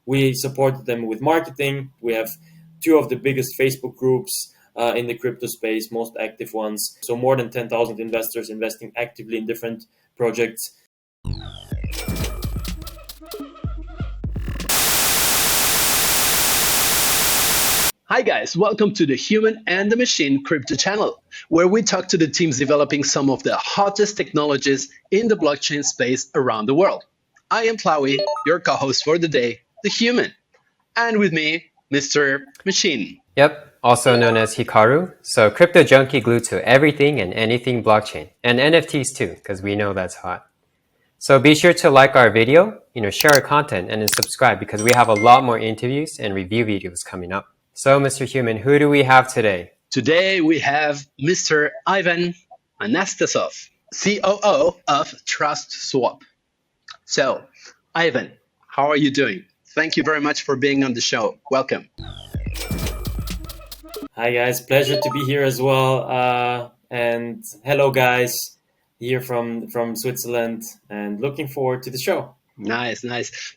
We supported them with marketing. We have two of the biggest Facebook groups in the crypto space, most active ones. So more than 10,000 investors investing actively in different projects. Hi guys, welcome to the Human and the Machine crypto channel, where we talk to the teams developing some of the hottest technologies in the blockchain space around the world. I am Plawi, your co-host for the day, the Human, and with me, Mr. Machine. Yep, also known as Hikaru. So crypto junkie glued to everything and anything blockchain, and NFTs too, because we know that's hot. So be sure to like our video, share our content, and then subscribe because we have a lot more interviews and review videos coming up. So, Mr. Human, who do we have today? Today we have Mr. Ivan Anastassov, COO of TrustSwap. So, Ivan, how are you doing? Thank you very much for being on the show. Welcome. Hi guys, pleasure to be here as well. And hello guys, here from Switzerland, and looking forward to the show. Nice.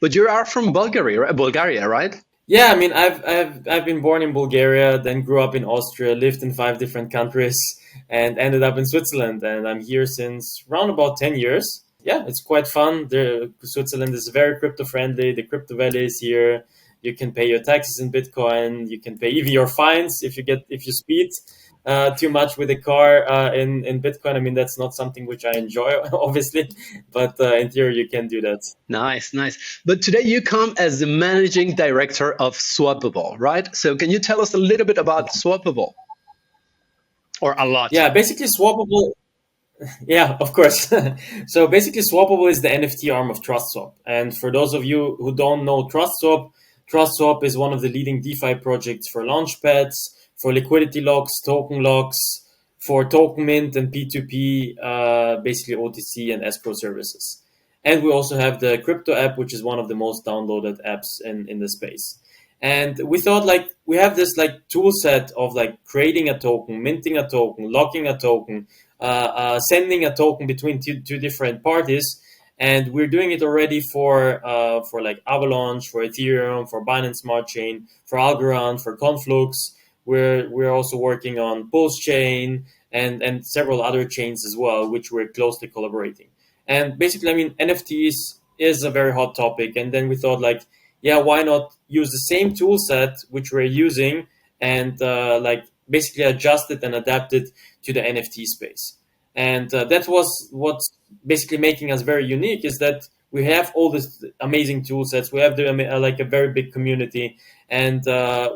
But you are from Bulgaria, right? Yeah, I mean, I've been born in Bulgaria, then grew up in Austria, lived in 5 different countries, and ended up in Switzerland. And I'm here since around about 10 years. Yeah, it's quite fun. Switzerland is very crypto friendly. The crypto valley is here. You can pay your taxes in Bitcoin. You can pay even your fines if you speed too much with a car in Bitcoin. I mean, that's not something which I enjoy, obviously, but in theory you can do that. Nice. But today you come as the managing director of Swappable, right? So can you tell us a little bit about Swappable? Or a lot? Yeah, basically Swappable. Yeah, of course. So basically Swappable is the NFT arm of TrustSwap. And for those of you who don't know TrustSwap is one of the leading DeFi projects for launchpads, for liquidity locks, token locks, for token mint and P2P, basically OTC and escrow services. And we also have the crypto app, which is one of the most downloaded apps in the space. And we thought we have this tool set of creating a token, minting a token, locking a token, sending a token between two different parties. And we're doing it already for Avalanche, for Ethereum, for Binance Smart Chain, for Algorand, for Conflux. We're also working on Pulse Chain and several other chains as well, which we're closely collaborating. And basically, I mean, NFTs is a very hot topic. And then we thought why not use the same tool set which we're using and basically adjust it and adapt it to the NFT space. And that was what's basically making us very unique, is that we have all these amazing tool sets. We have a very big community, and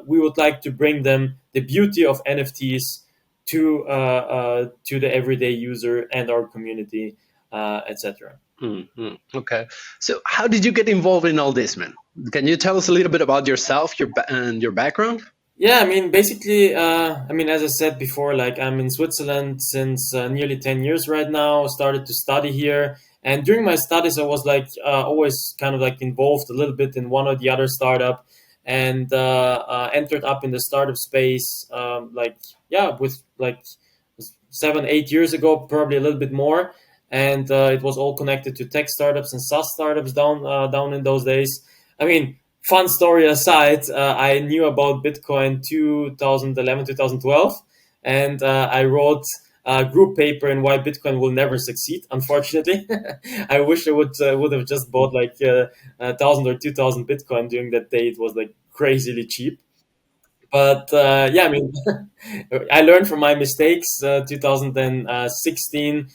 we would like to bring them the beauty of NFTs to the everyday user and our community, etc. Mm-hmm. Okay. So how did you get involved in all this, man? Can you tell us a little bit about yourself and your background? Yeah, I mean, basically, as I said before, I'm in Switzerland since nearly 10 years right now. Started to study here. And during my studies, I was always kind of involved a little bit in one or the other startup, and entered up in the startup space with 7-8 years ago, probably a little bit more. And it was all connected to tech startups and SaaS startups down in those days. I mean, fun story aside, I knew about Bitcoin 2011, 2012, and I wrote a group paper in why Bitcoin will never succeed, unfortunately. I wish I would have just bought 1,000 or 2,000 Bitcoin during that day. It was crazily cheap. But I learned from my mistakes. 2016,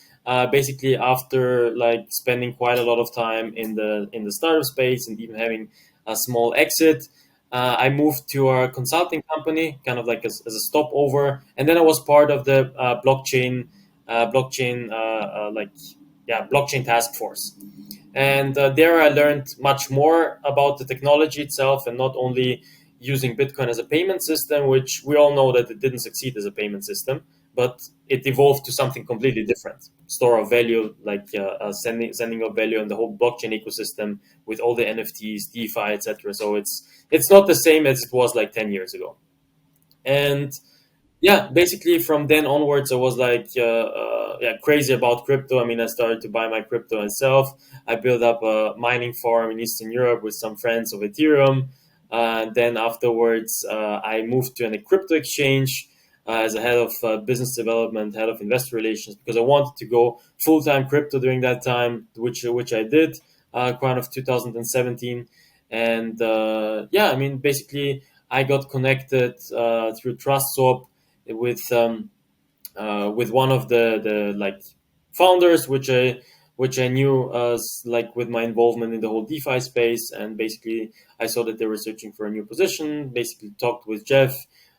basically after spending quite a lot of time in the startup space and even having a small exit, I moved to our consulting company, kind of as a stopover, and then I was part of the blockchain task force. And there I learned much more about the technology itself, and not only using Bitcoin as a payment system, which we all know that it didn't succeed as a payment system, but it evolved to something completely different. Store of value, sending of value, and the whole blockchain ecosystem with all the NFTs, DeFi, etc. So it's not the same as it was 10 years ago. And Yeah, basically from then onwards, I was like, yeah, crazy about crypto. I mean, I started to buy my crypto myself. I built up a mining farm in Eastern Europe with some friends of Ethereum. Then afterwards, I moved to a crypto exchange as a head of business development, head of investor relations, because I wanted to go full time crypto during that time, which I did, kind of 2017. And yeah, I mean, basically, I got connected through TrustSwap with one of the like founders, which I knew like with my involvement in the whole DeFi space, and basically I saw that they were searching for a new position. Basically, talked with Jeff,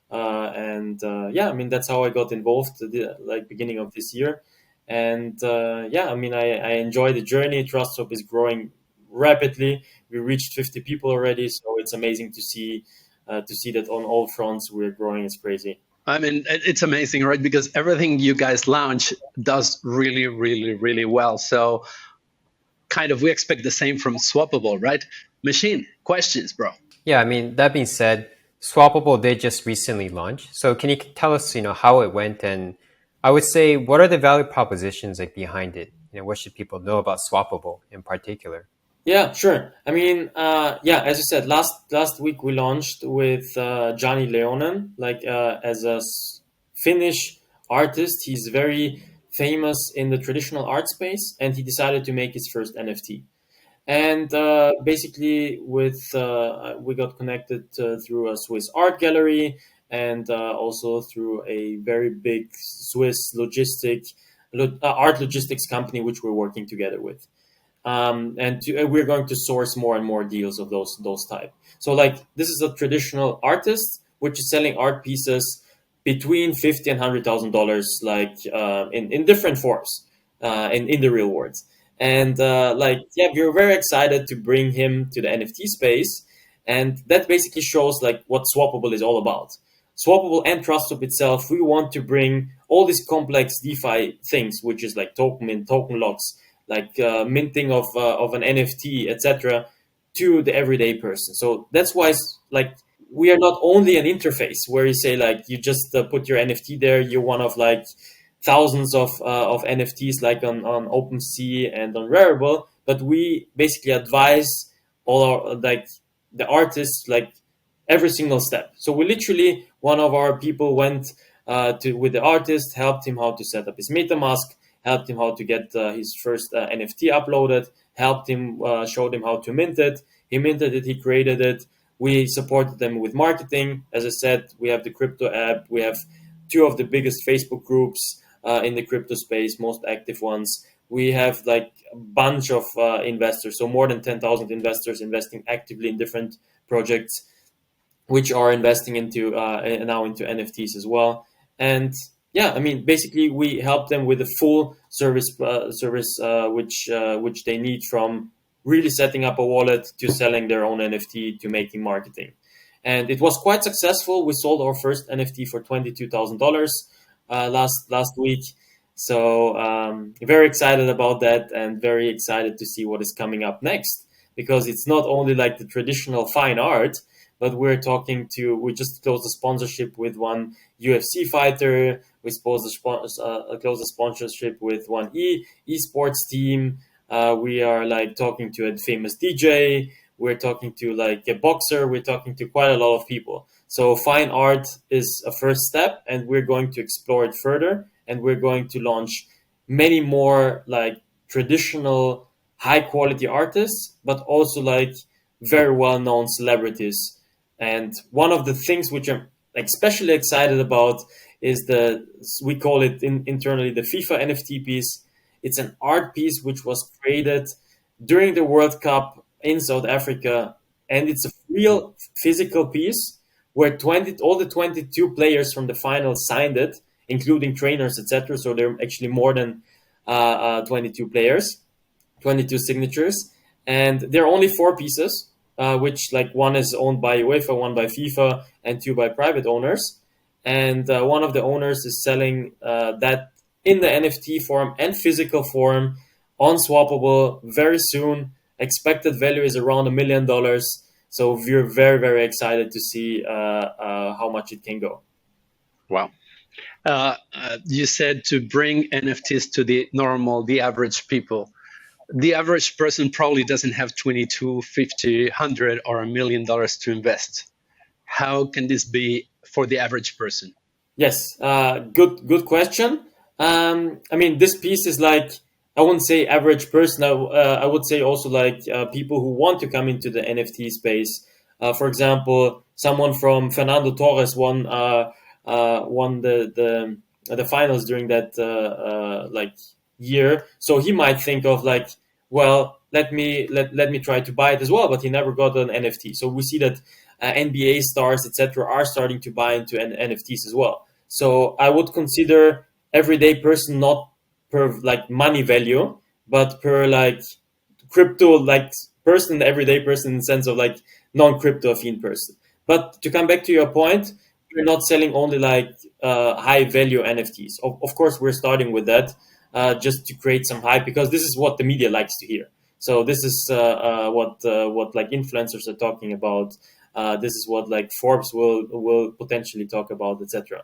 and yeah, I mean that's how I got involved, like beginning of this year, and yeah, I mean I enjoy the journey. TrustSwap is growing rapidly. We reached 50 people already, so it's amazing to see that on all fronts we're growing. It's crazy. I mean, it's amazing, right? Because everything you guys launch does really, really, really well. So, kind of, we expect the same from Swappable, right? Machine, questions, bro. Yeah, I mean, that being said, Swappable did just recently launch. So can you tell us, how it went, and I would say, what are the value propositions like behind it? What should people know about Swappable in particular? Yeah, sure. I mean, yeah, as you said, last week we launched with Johnny Leonen, like as a Finnish artist. He's very famous in the traditional art space, and he decided to make his first NFT. And basically, with we got connected through a Swiss art gallery, and also through a very big Swiss art logistics company, which we're working together with, we're going to source more and more deals of those type. So like this is a traditional artist which is selling art pieces between $50,000 and $100,000, like in different forms, in the real world. And like yeah, we're very excited to bring him to the NFT space, and that basically shows like what Swappable is all about. Swappable and TrustSwap itself, we want to bring all these complex DeFi things, which is like token mint, token locks, like minting of an NFT, etc., to the everyday person. So that's why like we are not only an interface where you say like you just put your NFT there. You're one of like thousands of NFTs like on OpenSea and on Rarible, but we basically advise all our like the artists like every single step. So we literally one of our people went to with the artist, helped him how to set up his MetaMask, helped him how to get his first NFT uploaded, helped him, showed him how to mint it. He minted it, he created it. We supported them with marketing. As I said, we have the crypto app. We have two of the biggest Facebook groups in the crypto space, most active ones. We have like a bunch of investors, so more than 10,000 investors investing actively in different projects, which are investing into now into NFTs as well. And yeah, I mean, basically, we help them with a full service which they need, from really setting up a wallet to selling their own NFT to making marketing. And it was quite successful. We sold our first NFT for $22,000 last week. So very excited about that, and very excited to see what is coming up next, because it's not only like the traditional fine art, but we just closed a sponsorship with one UFC fighter. We closed a sponsorship with one esports team. We are like talking to a famous DJ. We're talking to like a boxer. We're talking to quite a lot of people. So fine art is a first step, and we're going to explore it further. And we're going to launch many more like traditional high quality artists, but also like very well known celebrities. And one of the things which I'm especially excited about is we call it internally the FIFA NFT piece. It's an art piece which was created during the World Cup in South Africa, and it's a real physical piece where all the 22 players from the final signed it, including trainers, etc. So there are actually more than 22 players, 22 signatures, and there are only four pieces, which like one is owned by UEFA, one by FIFA, and two by private owners. And one of the owners is selling that in the NFT form and physical form on Swappable very soon. Expected value is around $1 million. So we're very, very excited to see how much it can go. Wow. You said to bring NFTs to the average people. The average person probably doesn't have 22, 50, 100, or $1 million to invest. How can this be for the average person? Yes, good question. I mean, this piece is like, I wouldn't say average person. I would say also like people who want to come into the NFT space. For example, someone from Fernando Torres won the finals during that like year. So he might think of like, well, let me try to buy it as well, but he never got an NFT. So we see that NBA stars, etc., are starting to buy into NFTs as well. So I would consider everyday person not per like money value, but per like crypto like person, everyday person in the sense of like non-crypto affine person. But to come back to your point, we're not selling only like high value NFTs. Of course, we're starting with that just to create some hype because this is what the media likes to hear. So this is what like influencers are talking about. This is what like Forbes will potentially talk about, etc.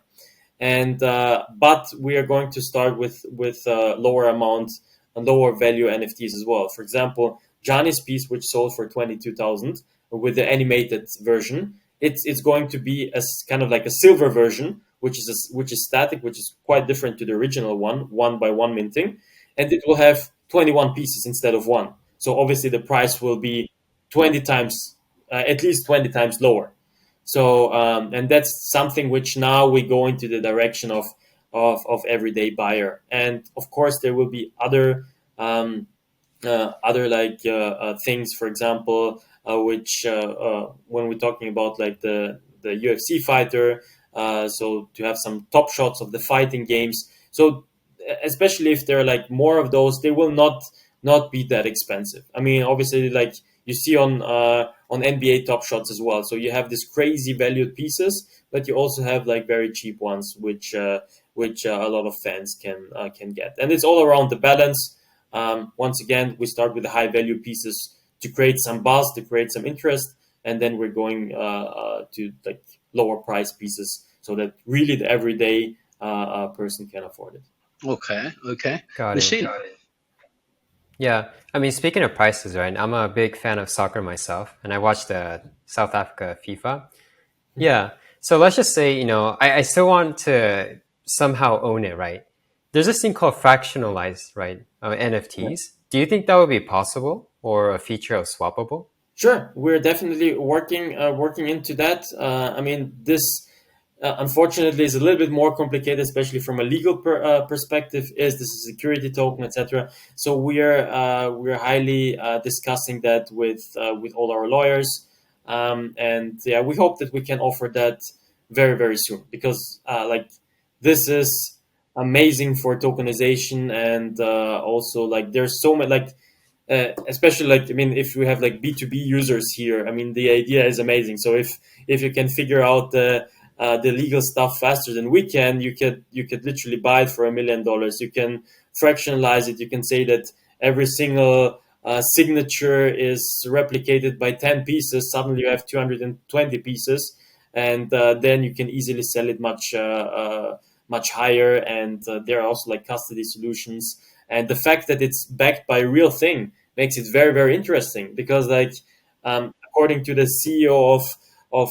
And but we are going to start with lower amount and lower value NFTs as well. For example, Johnny's piece, which sold for 22,000 with the animated version, it's going to be as kind of like a silver version, which is static, which is quite different to the original one by one minting, and it will have 21 pieces instead of one. So obviously the price will be 20 times, at least 20 times lower. So and that's something which now we go into the direction of everyday buyer, and of course there will be other like things, for example, which when we're talking about like the UFC fighter, so to have some top shots of the fighting games. So especially if there are like more of those, they will not be that expensive. I mean, obviously, like you see on NBA Top Shots as well. So you have this crazy valued pieces, but you also have like very cheap ones, which a lot of fans can get, and it's all around the balance. Once again, we start with the high value pieces to create some buzz, to create some interest, and then we're going to like lower price pieces so that really the everyday person can afford it. Okay, okay. Got it. Machine. Yeah, I mean, speaking of prices, right? I'm a big fan of soccer myself, and I watched the South Africa FIFA. Yeah, so let's just say, I still want to somehow own it, right? There's this thing called fractionalized, right? NFTs. Do you think that would be possible or a feature of Swappable? Sure, we're definitely working into that. I mean, this unfortunately is a little bit more complicated, especially from a legal perspective. Is this a security token, etc.? So we're highly discussing that with all our lawyers, and yeah, we hope that we can offer that very soon because like this is amazing for tokenization and also like there's so many like especially like I mean if we have like B2B users here, I mean the idea is amazing. So if you can figure out the legal stuff faster than we can, you could literally buy it for $1 million. You can fractionalize it. You can say that every single signature is replicated by 10 pieces. Suddenly you have 220 pieces, and then you can easily sell it much higher. And there are also like custody solutions. And the fact that it's backed by a real thing makes it very interesting because like according to the CEO of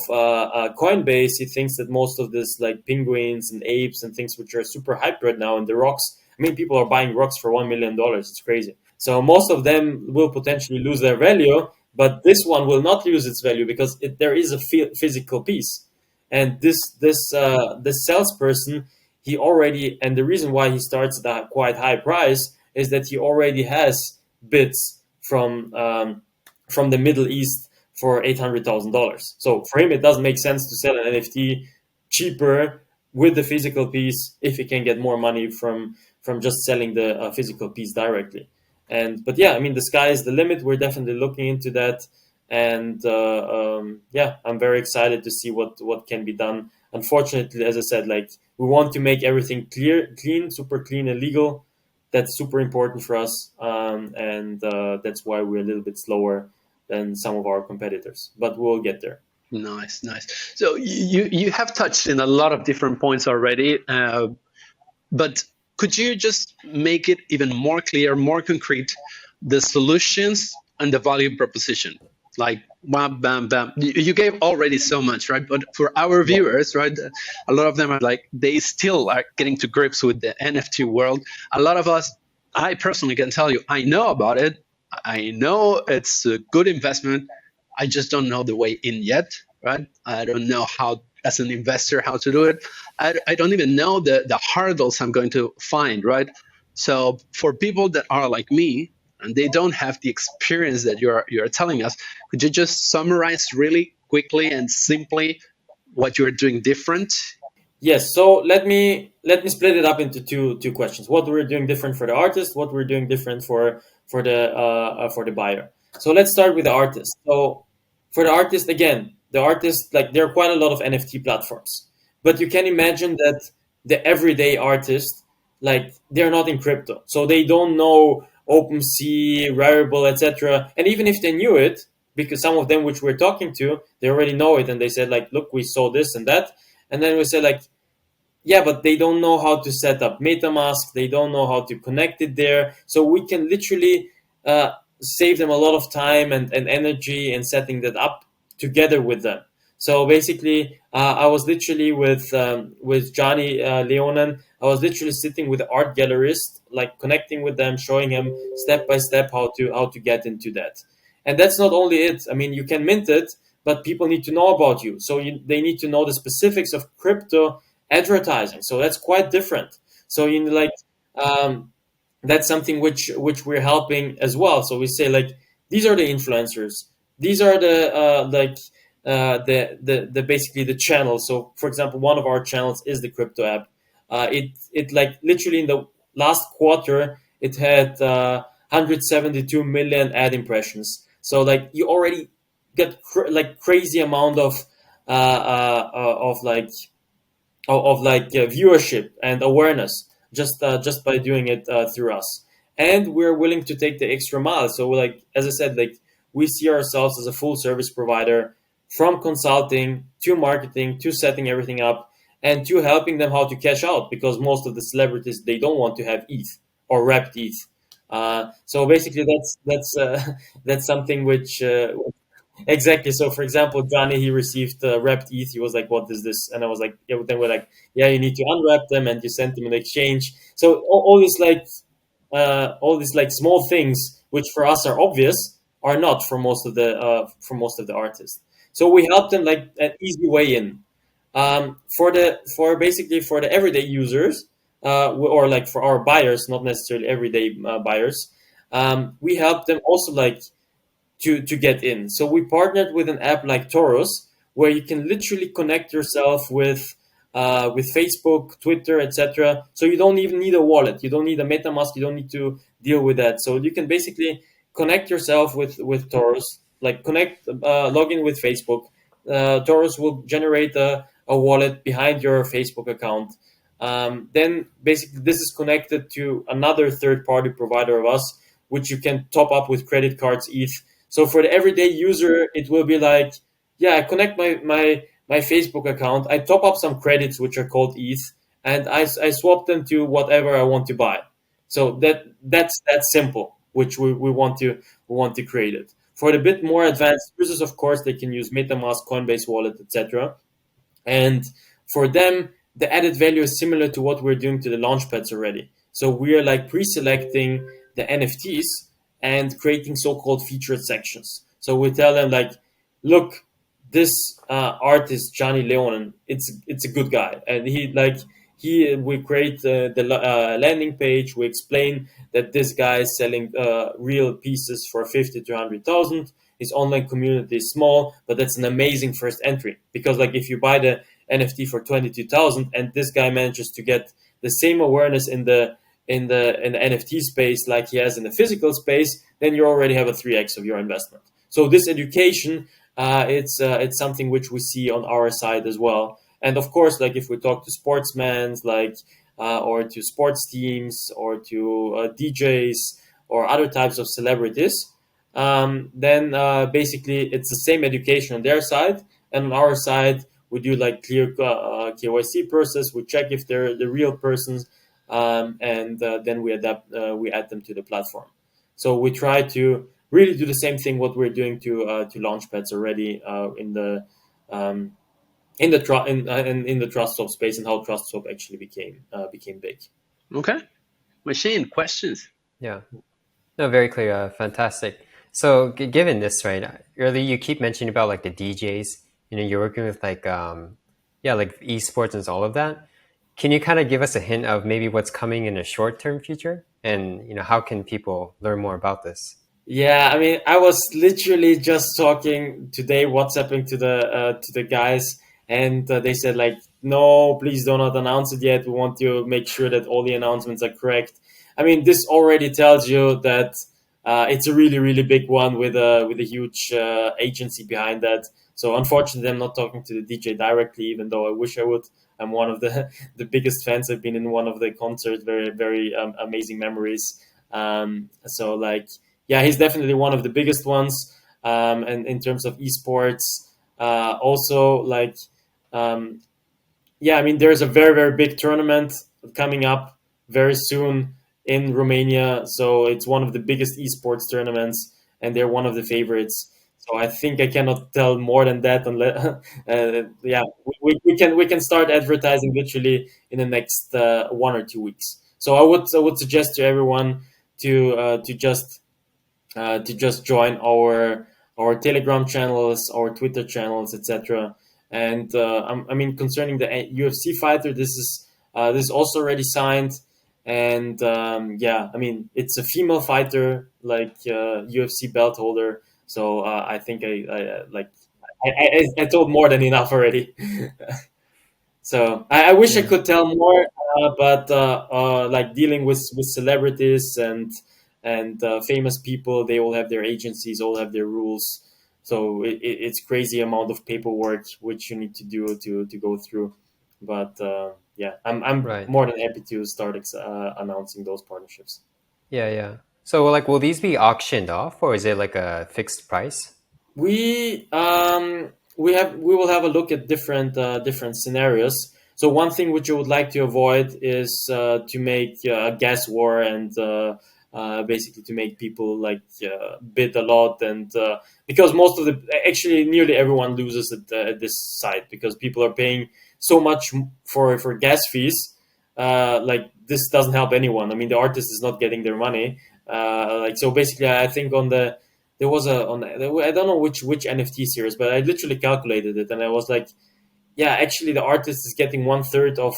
Coinbase, he thinks that most of this like penguins and apes and things which are super hyped right now and the rocks. I mean, people are buying rocks for $1 million. It's crazy. So most of them will potentially lose their value, but this one will not lose its value because there is a physical piece. And this salesperson, he already, and the reason why he starts at a quite high price is that he already has bits from the Middle East for $800,000. So for him, it doesn't make sense to sell an NFT cheaper with the physical piece if he can get more money from just selling the physical piece directly. And but yeah, I mean the sky is the limit. We're definitely looking into that, and yeah, I'm very excited to see what can be done. Unfortunately, as I said, like we want to make everything clean, super clean and legal. That's super important for us, and that's why we're a little bit slower than some of our competitors. But we'll get there. Nice. So you have touched in a lot of different points already, but could you just make it even more clear, more concrete, the solutions and the value proposition? Like, bam, bam, bam. You gave already so much, right? But for our Yeah. viewers, right, a lot of them are like, they still are getting to grips with the NFT world. A lot of us, I personally can tell you, I know about it. I know it's a good investment. I just don't know the way in yet, right? I don't know how, as an investor, how to do it. I don't even know the hurdles I'm going to find, right? So for people that are like me and they don't have the experience that you're telling us, could you just summarize really quickly and simply what you're doing different? Yes, so let me split it up into two questions. What we're doing different for the artist, what we're doing different for the buyer. So let's start with the artist. So for the artist, again, the artist, like, there are quite a lot of NFT platforms, but you can imagine that the everyday artist, like, they're not in crypto, so they don't know OpenSea, Rarible, etc. And even if they knew it, because some of them which we're talking to, they already know it, and they said like, look, we saw this and that, and then we said like, yeah, but they don't know how to set up MetaMask. They don't know how to connect it there. So we can literally save them a lot of time and energy in setting that up together with them. So basically, I was literally with Johnny Leonen. I was literally sitting with the art gallerist, like connecting with them, showing him step by step how to get into that. And that's not only it. I mean, you can mint it, but people need to know about you. So they need to know the specifics of crypto advertising. So that's quite different. So um, that's something which we're helping as well. So we say like, these are the influencers. These are the basically the channels. So for example, one of our channels is the crypto app. It like literally in the last quarter it had 172 million ad impressions. So like you already get like crazy amount of like viewership and awareness just by doing it through us, and we're willing to take the extra mile. So we're like, as I said, like, we see ourselves as a full service provider, from consulting to marketing to setting everything up and to helping them how to cash out, because most of the celebrities, they don't want to have ETH or wrapped ETH. So basically that's that's something which exactly. So, for example, Johnny, he received wrapped ETH. He was like, "What is this?" And I was like, "Yeah." Then we're like, "Yeah, you need to unwrap them, and you send them in exchange." So all these like small things, which for us are obvious, are not for most of the artists. So we help them like an easy way in. For basically for the everyday users, or like for our buyers, not necessarily everyday buyers, we help them also like to get in. So we partnered with an app like Taurus, where you can literally connect yourself with Facebook, Twitter, etc. So you don't even need a wallet, you don't need a MetaMask, you don't need to deal with that. So you can basically connect yourself with Taurus, like log in with Facebook. Taurus will generate a wallet behind your Facebook account. Then basically this is connected to another third party provider of us, which you can top up with credit cards, ETH. So for the everyday user, it will be like, yeah, I connect my Facebook account, I top up some credits which are called ETH, and I swap them to whatever I want to buy. So that's simple, which we want to create it. For the bit more advanced users, of course, they can use MetaMask, Coinbase Wallet, etc. And for them, the added value is similar to what we're doing to the launchpads already. So we are like pre-selecting the NFTs and creating so-called featured sections. So we tell them like, look, this artist Johnny Leonen, it's a good guy, and we create the landing page. We explain that this guy is selling real pieces for 50 to 100,000. His online community is small, but that's an amazing first entry, because like if you buy the NFT for 22,000 and this guy manages to get the same awareness in the NFT space like he has in the physical space, then you already have a 3x of your investment. So this education, it's something which we see on our side as well. And of course, like if we talk to sportsmen, like or to sports teams or to DJs or other types of celebrities, then basically it's the same education on their side, and on our side we do like clear KYC process. We check if they're the real persons, and then we add them to the platform. So we try to really do the same thing what we're doing to Launchpads already um, in the trust swap space, and how trust swap actually became big. Okay. Machine, questions? Yeah. No, very clear. Fantastic. So given this, right, earlier you keep mentioning about like the DJs, you're working with like, yeah, like esports and all of that. Can you kind of give us a hint of maybe what's coming in the short-term future? And, how can people learn more about this? Yeah, I mean, I was literally just talking today, WhatsApping to the guys, and they said like, no, please do not announce it yet. We want to make sure that all the announcements are correct. I mean, this already tells you that it's a really really big one with a huge agency behind that. So unfortunately, I'm not talking to the DJ directly, even though I wish I would. I'm one of the the biggest fans. I've been in one of the concerts, very very amazing memories. So like yeah, he's definitely one of the biggest ones. And in terms of esports, also like, um, yeah, I mean, there's a very, very big tournament coming up very soon in Romania. So it's one of the biggest esports tournaments, and they're one of the favorites. So I think I cannot tell more than that. Unless, yeah, we can start advertising literally in the next 1 or 2 weeks. So I would suggest to everyone to just join our Telegram channels, our Twitter channels, etc. And I mean, concerning the UFC fighter, this is also already signed, and yeah, I mean, it's a female fighter, like UFC belt holder. So I think I told more than enough already. So I wish I Yeah. could tell more, but like dealing with celebrities and famous people, they all have their agencies, all have their rules. So it's crazy amount of paperwork which you need to do to go through. But yeah, I'm Right. more than happy to start announcing those partnerships. Yeah, yeah. So like, will these be auctioned off or is it like a fixed price? We will have a look at different scenarios. So one thing which I would like to avoid is to make a gas war and basically to make people like bid a lot, and because most of the actually nearly everyone loses at this site because people are paying so much for gas fees. Like this doesn't help anyone. I mean, the artist is not getting their money. Like so, basically, I think on the there was a on I don't know which NFT series, but I literally calculated it, and I was like, yeah, actually the artist is getting 1/3 of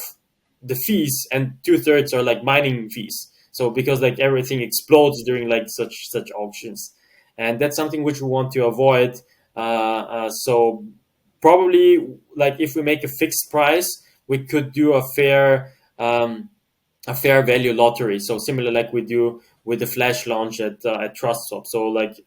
the fees, and 2/3 are like mining fees. So because like everything explodes during like such auctions, and that's something which we want to avoid. So probably like if we make a fixed price, we could do a fair value lottery. So similar like we do with the flash launch at TrustSwap. So like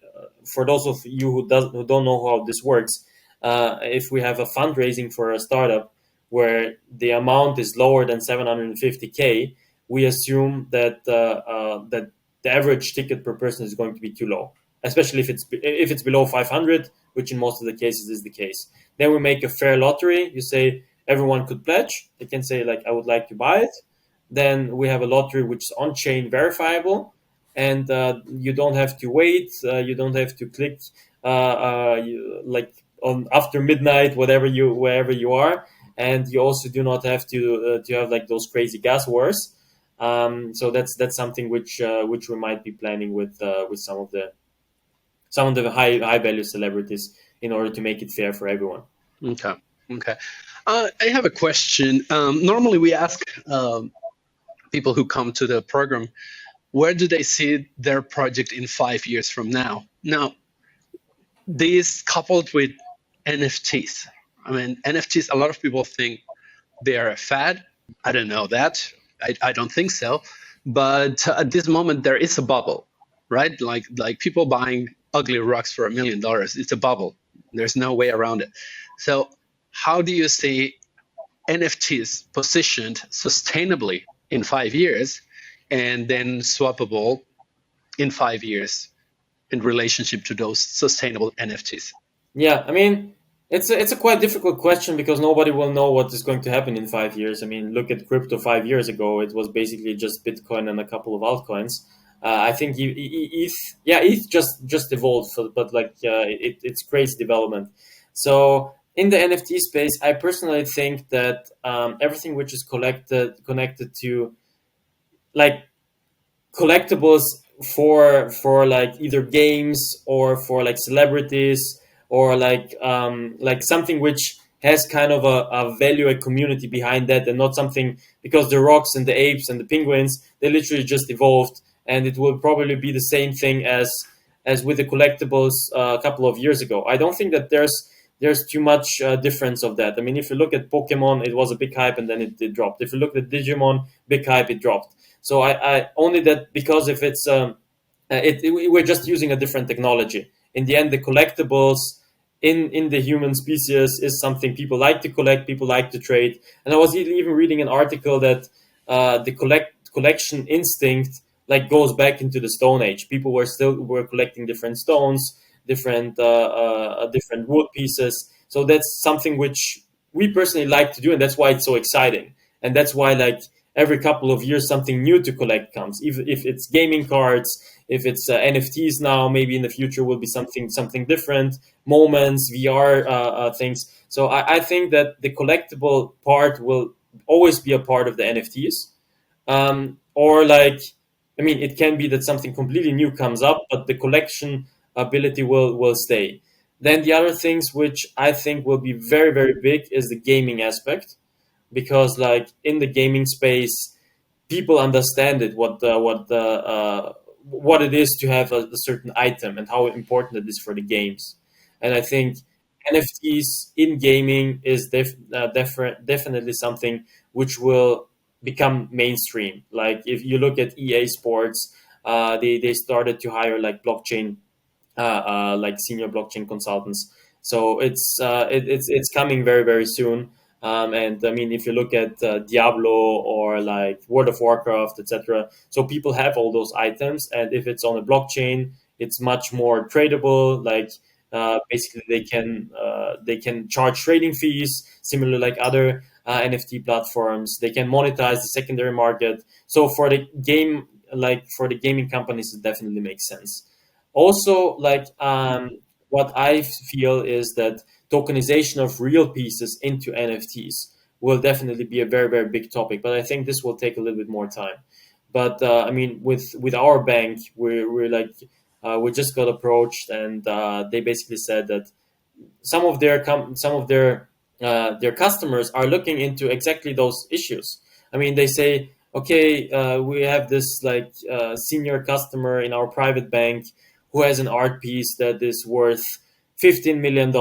for those of you who don't know how this works, if we have a fundraising for a startup where the amount is lower than 750K, we assume that the average ticket per person is going to be too low, especially if it's below 500, which in most of the cases is the case. Then we make a fair lottery. You say everyone could pledge. They can say like I would like to buy it. Then we have a lottery which is on-chain verifiable, and you don't have to wait. You don't have to click like on after midnight, wherever you are, and you also do not have to have like those crazy gas wars. So that's something which we might be planning with some of the high value celebrities in order to make it fair for everyone. Okay. Okay. I have a question. Normally, we ask people who come to the program, where do they see their project in 5 years from now? Now, this coupled with NFTs. I mean, NFTs, a lot of people think they are a fad. I don't know that. I don't think so. But at this moment, there is a bubble, right? Like people buying ugly rocks for $1 million. It's a bubble. There's no way around it. So how do you see NFTs positioned sustainably in 5 years, and then swappable in 5 years in relationship to those sustainable NFTs? Yeah, I mean, It's a quite difficult question because nobody will know what is going to happen in 5 years. I mean, look at crypto 5 years ago; it was basically just Bitcoin and a couple of altcoins. I think ETH, yeah, ETH just evolved, but like it's crazy development. So in the NFT space, I personally think that everything which is connected to like collectibles for like either games or for like celebrities or like something which has kind of a value, a community behind that, and not something because the rocks and the apes and the penguins, they literally just evolved, and it will probably be the same thing as with the collectibles a couple of years ago. I don't think that there's too much difference of that. I mean, if you look at Pokemon, it was a big hype and then it dropped. If you look at Digimon, big hype, it dropped. So I only that because if it's we're just using a different technology. In the end, the collectibles in the human species is something people like to collect, people like to trade. And I was even reading an article that the collection instinct like goes back into the Stone Age. People were collecting different stones, different wood pieces. So that's something which we personally like to do, and that's why it's so exciting. And that's why like every couple of years something new to collect comes. If it's gaming cards, if it's NFTs now, maybe in the future will be something different. Moments, VR things. So I think that the collectible part will always be a part of the NFTs. Or like, I mean, it can be that something completely new comes up, but the collection ability will stay. Then the other things which I think will be very very big is the gaming aspect, because like in the gaming space people understand it, what it is to have a certain item and how important it is for the games. And I think NFTs in gaming is definitely something which will become mainstream. Like if you look at EA Sports, they started to hire like blockchain like senior blockchain consultants. So it's coming very very soon. And I mean, if you look at Diablo or like World of Warcraft, etc., so people have all those items, and if it's on a blockchain, it's much more tradable. Like basically, they can charge trading fees, similar like other NFT platforms. They can monetize the secondary market. So for the game, like for the gaming companies, it definitely makes sense. Also, like what I feel is that tokenization of real pieces into NFTs will definitely be a very very big topic, but I think this will take a little bit more time. But I mean, with our bank, we're like we just got approached, and they basically said that some of their customers are looking into exactly those issues. I mean, they say, okay, we have this like senior customer in our private bank who has an art piece that is worth $15 million,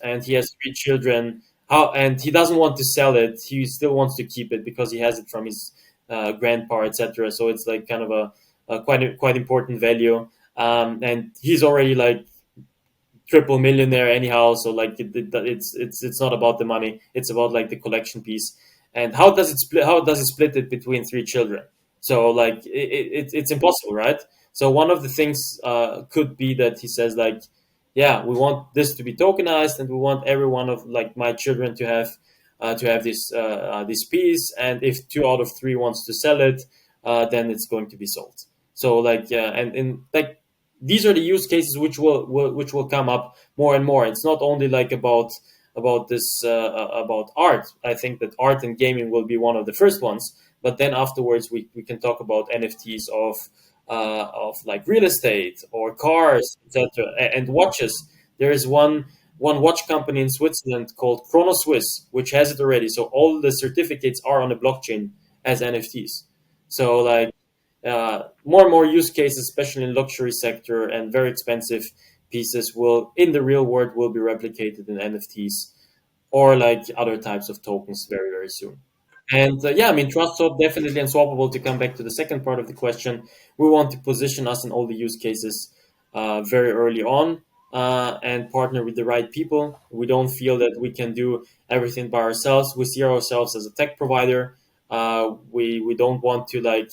and he has three children. How and he doesn't want to sell it. He still wants to keep it because he has it from his grandpa, etc. So it's like kind of a quite important value. And he's already like triple millionaire anyhow. So like it's not about the money. It's about like the collection piece. And how does it split? How does it split it between three children? So like it's impossible, right? So one of the things could be that he says like, yeah, we want this to be tokenized, and we want every one of like my children to have this piece. And if two out of three wants to sell it, then it's going to be sold. So like and like these are the use cases which will come up more and more. It's not only like about this about art. I think that art and gaming will be one of the first ones, but then afterwards we can talk about NFTs of like real estate or cars, etc., and watches. There is one watch company in Switzerland called Chrono Swiss, which has it already. So all the certificates are on the blockchain as NFTs. So like more and more use cases, especially in luxury sector and very expensive pieces, will in the real world will be replicated in NFTs or like other types of tokens very very soon. And yeah, I mean, trust swap definitely and swappable. To come back to the second part of the question, we want to position us in all the use cases very early on and partner with the right people. We don't feel that we can do everything by ourselves. We see ourselves as a tech provider. We don't want to like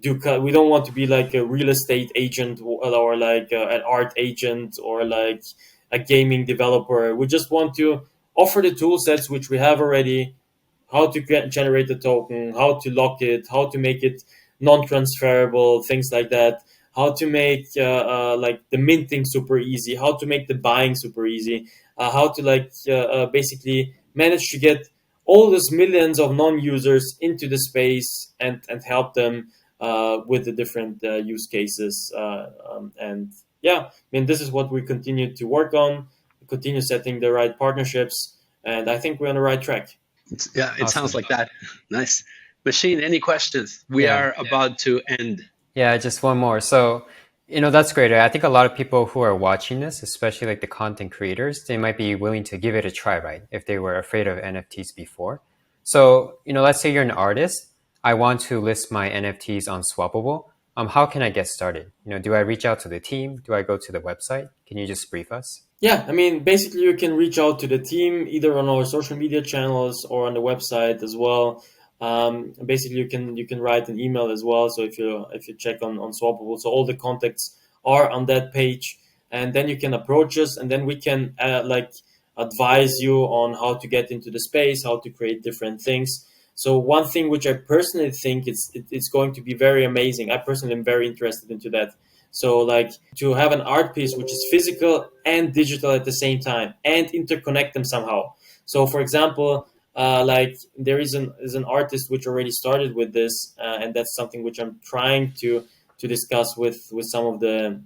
we don't want to be like a real estate agent or like an art agent or like a gaming developer. We just want to offer the tool sets which we have already, how to generate the token, how to lock it, how to make it non-transferable, things like that. How to make like the minting super easy, how to make the buying super easy, how to basically manage to get all those millions of non-users into the space and help them with the different use cases. And yeah, I mean, this is what we continue to work on, continue setting the right partnerships, and I think we're on the right track. Yeah, it sounds Awesome. like that. Nice. Machine, any questions? We Yeah. are about to end. Yeah, just one more. So, that's great. I think a lot of people who are watching this, especially like the content creators, they might be willing to give it a try, right? If they were afraid of NFTs before. So, let's say you're an artist. I want to list my NFTs on Swappable. How can I get started? Do I reach out to the team? Do I go to the website? Can you just brief us? Yeah, I mean, basically, you can reach out to the team either on our social media channels or on the website as well. Basically, you can write an email as well. So if you check on Swappable, so all the contacts are on that page, and then you can approach us, and then we can advise you on how to get into the space, how to create different things. So one thing which I personally think it's going to be very amazing. I personally am very interested into that. So like to have an art piece which is physical and digital at the same time and interconnect them somehow. So for example, like there is an artist which already started with this, and that's something which I'm trying to discuss with some of the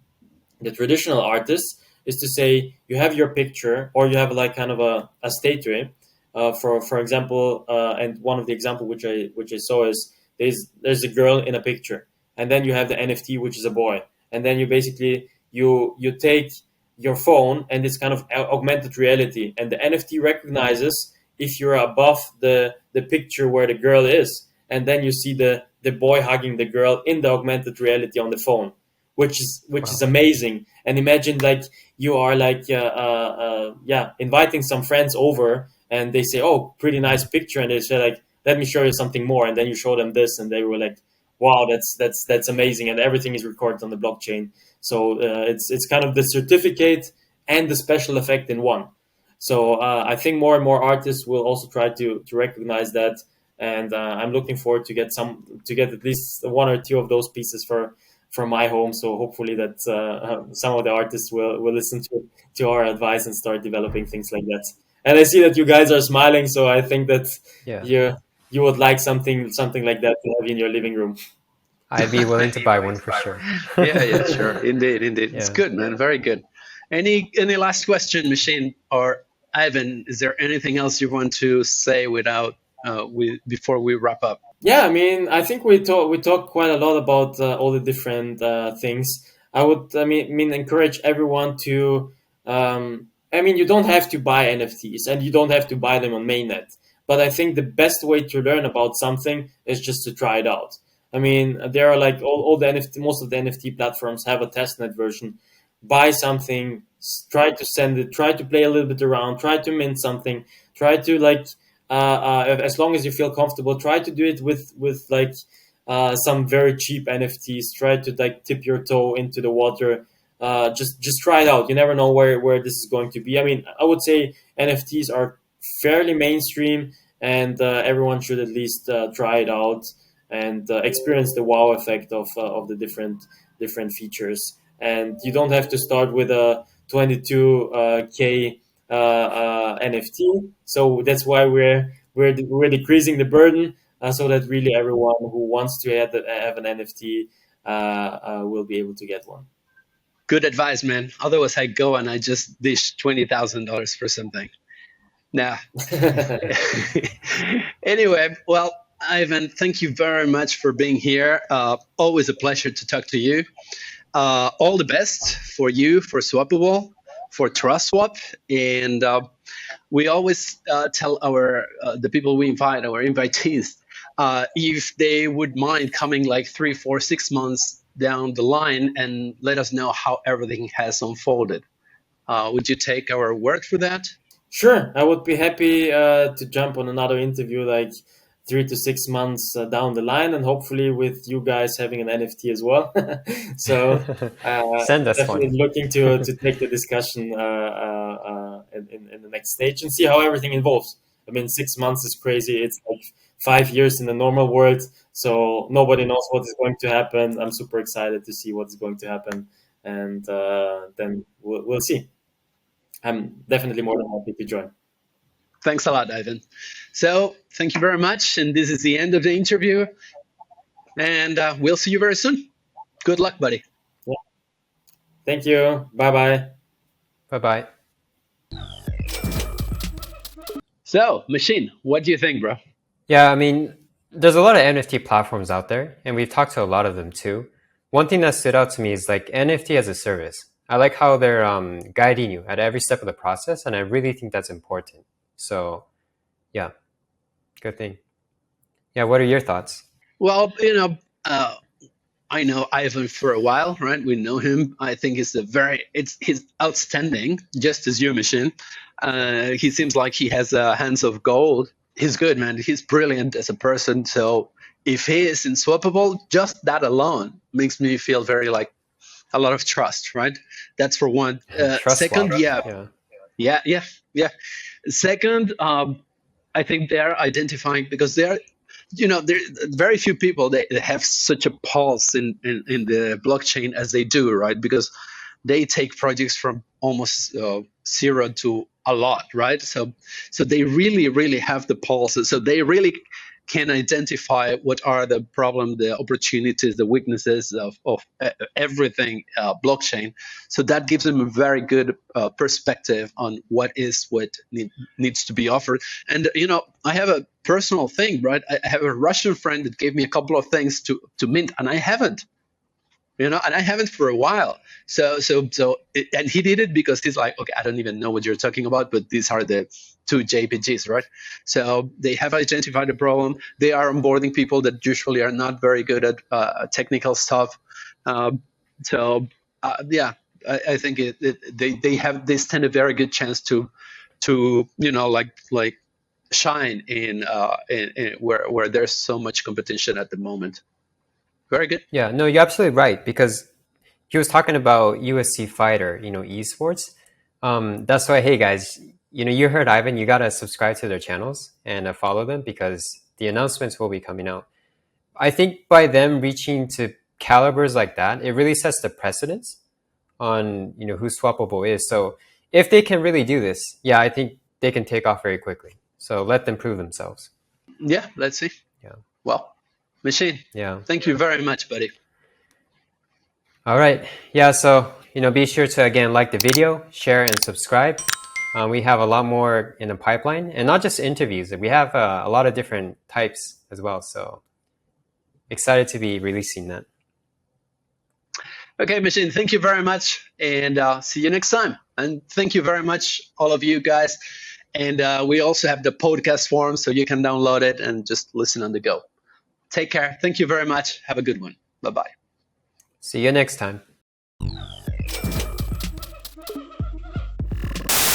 traditional artists, is to say you have your picture or you have like kind of a statue. For example, and one of the example which I saw is there's a girl in a picture, and then you have the NFT which is a boy, and then you basically you take your phone and it's kind of augmented reality, and the NFT recognizes if you're above the picture where the girl is, and then you see the boy hugging the girl in the augmented reality on the phone, which is Wow. amazing. And imagine like you are like yeah, inviting some friends over, and they say, oh, pretty nice picture, and they say like, let me show you something more, and then you show them this, and they were like, wow, that's amazing, and everything is recorded on the blockchain. So it's kind of the certificate and the special effect in one. So I think more and more artists will also try to recognize that, and I'm looking forward to get at least one or two of those pieces for my home. So hopefully that some of the artists will listen to our advice and start developing things like that. And I see that you guys are smiling, so I think that Yeah. you would like something like that to have in your living room. I'd be willing to buy one for sure. Yeah, sure. Indeed. It's Yeah. good, man. Very good. Any last question, Machine or Ivan? Is there anything else you want to say before we wrap up? Yeah, I mean, I think we talk quite a lot about all the different things. I mean, encourage everyone to. I mean, you don't have to buy NFTs, and you don't have to buy them on mainnet. But I think the best way to learn about something is just to try it out. I mean, there are like all the NFT, most of the NFT platforms have a testnet version. Buy something, try to send it, try to play a little bit around, try to mint something, try to like as long as you feel comfortable, try to do it with like some very cheap NFTs. Try to like tip your toe into the water. Just try it out. You never know where this is going to be. I mean, I would say NFTs are fairly mainstream, and everyone should at least try it out and experience the wow effect of the different features. And you don't have to start with a 22K NFT. So that's why we're decreasing the burden, so that really everyone who wants to have an NFT will be able to get one. Good advice, man. Otherwise, I go and I just dish $20,000 for something. Nah. Anyway, well, Ivan, thank you very much for being here. Always a pleasure to talk to you. All the best for you, for Swappable, for TrustSwap, and we always tell the people we invite, our invitees, if they would mind coming like 3, 4, 6 months down the line and let us know how everything has unfolded. Would you take our word for that? Sure, I would be happy to jump on another interview like 3 to 6 months down the line, and hopefully with you guys having an NFT as well. So Send us definitely one. looking to take the discussion in the next stage and see how everything evolves. I mean, 6 months is crazy. It's like 5 years in the normal world. So nobody knows what is going to happen. I'm super excited to see what's going to happen, and then we'll see. I'm definitely more than happy to join. Thanks a lot, Ivan. So thank you very much. And this is the end of the interview. And we'll see you very soon. Good luck, buddy. Yeah. Thank you. Bye-bye. Bye-bye. So, Machine, what do you think, bro? Yeah, I mean, there's a lot of NFT platforms out there, and we've talked to a lot of them too. One thing that stood out to me is like NFT as a service. I like how they're guiding you at every step of the process, and I really think that's important. So, yeah, good thing. Yeah, what are your thoughts? Well, I know Ivan for a while, right? We know him. I think he's outstanding, just as you, Machine. He seems like he has hands of gold. He's good, man. He's brilliant as a person. So if he is in Swappable, just that alone makes me feel very like a lot of trust, right? That's for one. Trust Second, swap. yeah. Second, I think they're identifying because there are very few people that have such a pulse in the blockchain as they do, right? Because they take projects from almost zero to a lot, right? So they really have the pulse. So they really can identify what are the problem, the opportunities, the weaknesses of everything blockchain. So that gives them a very good perspective on what needs to be offered. And I have a personal thing, right? I have a Russian friend that gave me a couple of things to mint, and I haven't. And I haven't for a while. And he did it because he's like, okay, I don't even know what you're talking about, but these are the two JPGs, right? So they have identified the problem. They are onboarding people that usually are not very good at technical stuff. I think they stand a very good chance to like shine in where there's so much competition at the moment. Very good. Yeah, no, you're absolutely right, because he was talking about USC Fighter, esports. That's why, hey guys, you heard Ivan, you gotta subscribe to their channels and follow them, because the announcements will be coming out. I think by them reaching to calibers like that, it really sets the precedence on who Swappable is. So if they can really do this, yeah, I think they can take off very quickly. So let them prove themselves. Yeah, let's see. Yeah. Well, Machine. Yeah. Thank you very much, buddy. All right. Yeah. So, be sure to, again, like the video, share, and subscribe. We have a lot more in the pipeline, and not just interviews. We have a lot of different types as well. So excited to be releasing that. Okay, Machine, thank you very much, and see you next time. And thank you very much, all of you guys. And we also have the podcast form, so you can download it and just listen on the go. Take care. Thank you very much. Have a good one. Bye-bye. See you next time.